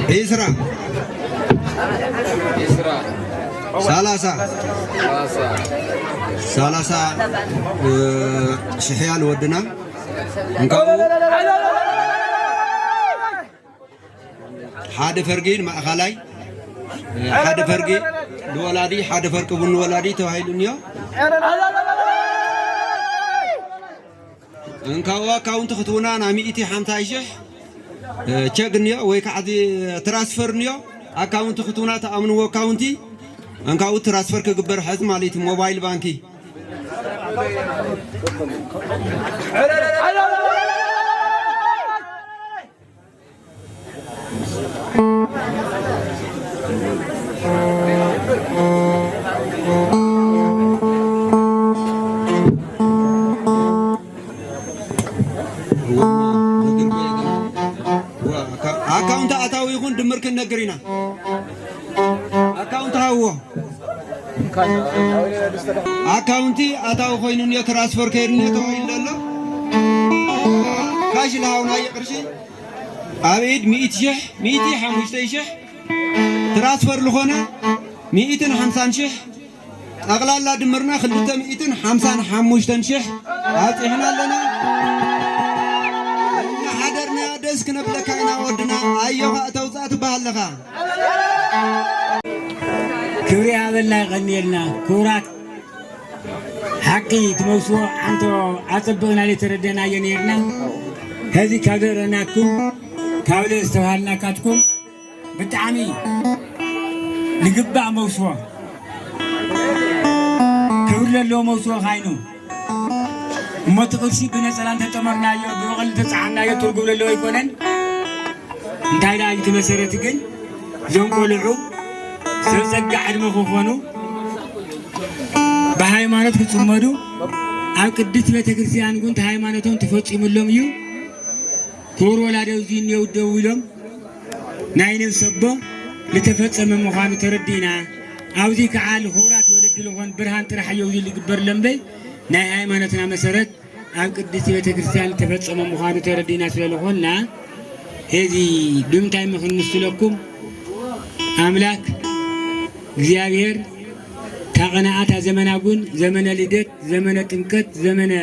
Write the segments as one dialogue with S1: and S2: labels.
S1: إسرا سالاسا شحيان ودنا حاد فرقين مع خلاي حاد فرقي الولادي حاد فرق بن ولادي توهيلنيو انكوا كاونت خطونا ناميتي حمتايشه تشغنيو وي كعدي ترانسفيرنيو اكاونت خطونا تامنو اكاونتي انكاو ترانسفير كغبر حز مالتي موبايل بانكي اكاونت اتاوي يكون دمرك نغرينا اكاونت هاو اكاونتي اتاو خوينو ني ترانسفير كيرني تو يلله كاش لاونا يقرشي ابيد 100 شح 150 شح ترانسفير لخونه 150 شح اغلالا دمرنا 255 شح اطيحنا لنا حضرنا دسك نبلك انا ودنا ايوه توصات بهلخا
S2: كوري هذا غنيلنا كورات حقي تموسو انتو اطبقنا اللي تردنا ينيرنا هذه كادرناكم كاول استوالنا كاتكم بتعمي لقبع موسو كل لو موسو خاينو ما تقولشي بنصلان تتمرنا يو بوغل تصعنا يو ترغو لو يكونن انتاي لا يتمسرت ግን زنقلعو سلسق عدمه خوفونو بهايمانوت كصمدو አብ ቅድስት ቤተክርስቲያን ጉንት ሃይማኖቱን ተፈጽሙሎም እዩ ኩር ወላደው ዚኔው ደውሎም ናይነን ሰቦ ለተፈጸመ መኻኑ ተረዲና አውዚ ከዓል ሆራት ወለድ ለሆን ብርሃን ጥራሕየው ይልግበር ለምበይ ናይ ሃይማኖትና መሰረት አብ ቅድስት ቤተክርስቲያን ተፈጸመ መኻኑ ተረዲና ስለለሆና ሄዚ ድምታይ መኽንስለኩም አምላክ እግዚአብሔር ታቀናአታ ዘመናጉን ዘመነ ልደት ዘመነ ጥምቀት ዘመነ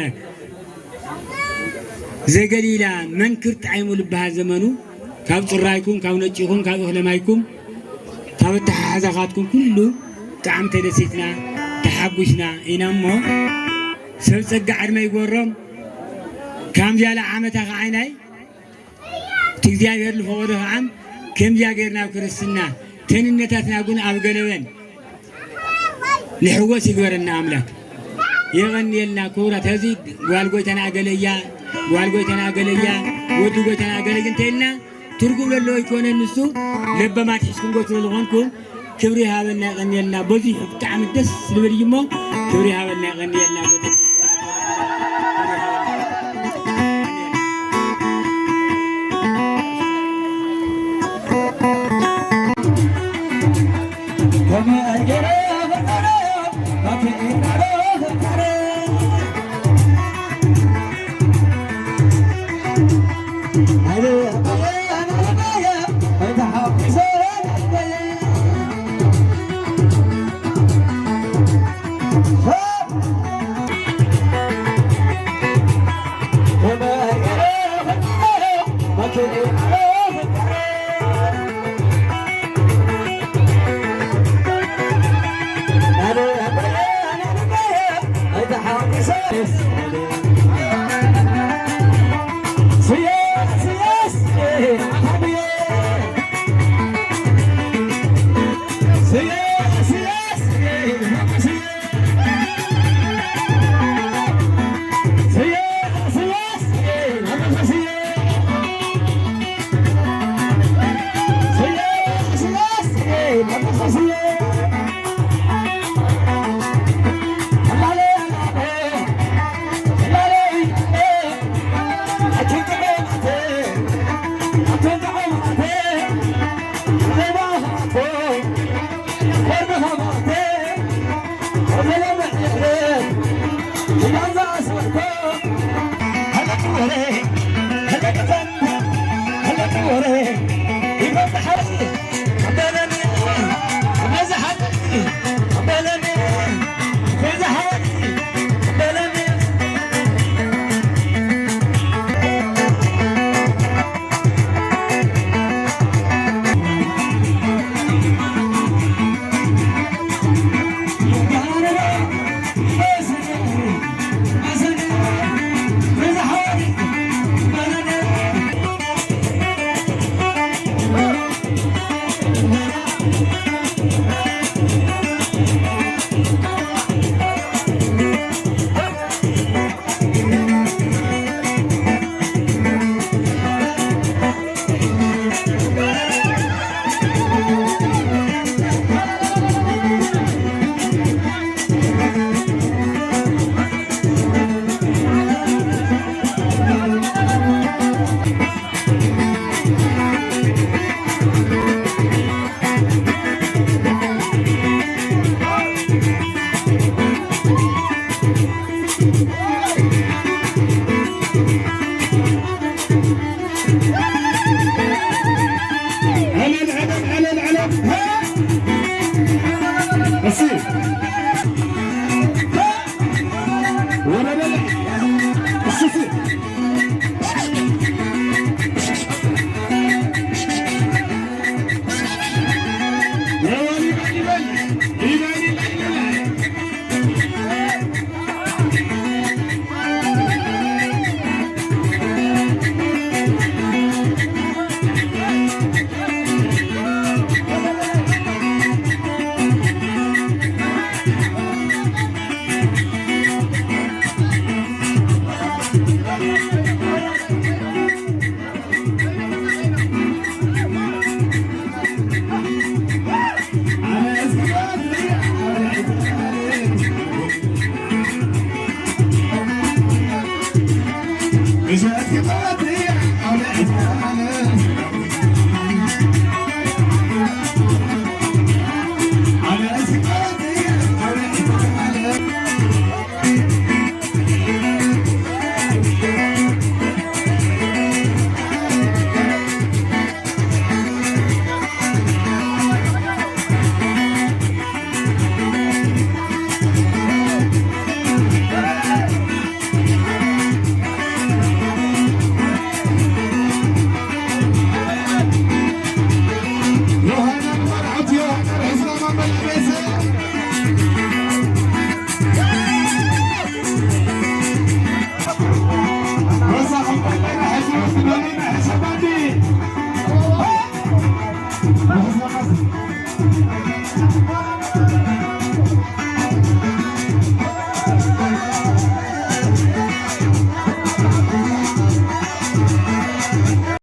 S2: ዘገሊላ መንክር ጣይሙ ልባህ ዘመኑ ካብ ጽራይኩም ካብ ነጪኩም ካብ እኽለማይኩም ካብ ተሓዛኻትኩም ኩሉ ጣዕም ተደሲትና ተሓጉሽና ኢናሞ ሰብ ጸጋ ዓድመ ይጎሮም ከም ዚያላ ዓመታ ከዓይናይ እግዚአብሔር ልፈወደ ዓም ከም ዚያገርና ክርስትና ተንነታትና ጉን አብገለበን لحوس يقولنا أملاك يغني لنا كورة هذه والقوتنا أقليا والقوتنا أقليا ودقوتنا أقليا انتلنا ترقوا للو يكون النسو لبا ما تحسكم قوتنا لغنكم كبري هذا يغني لنا بوزي بتعم الدس لبريمو كبري هذا يغني لنا كما أجري
S3: Terima kasih.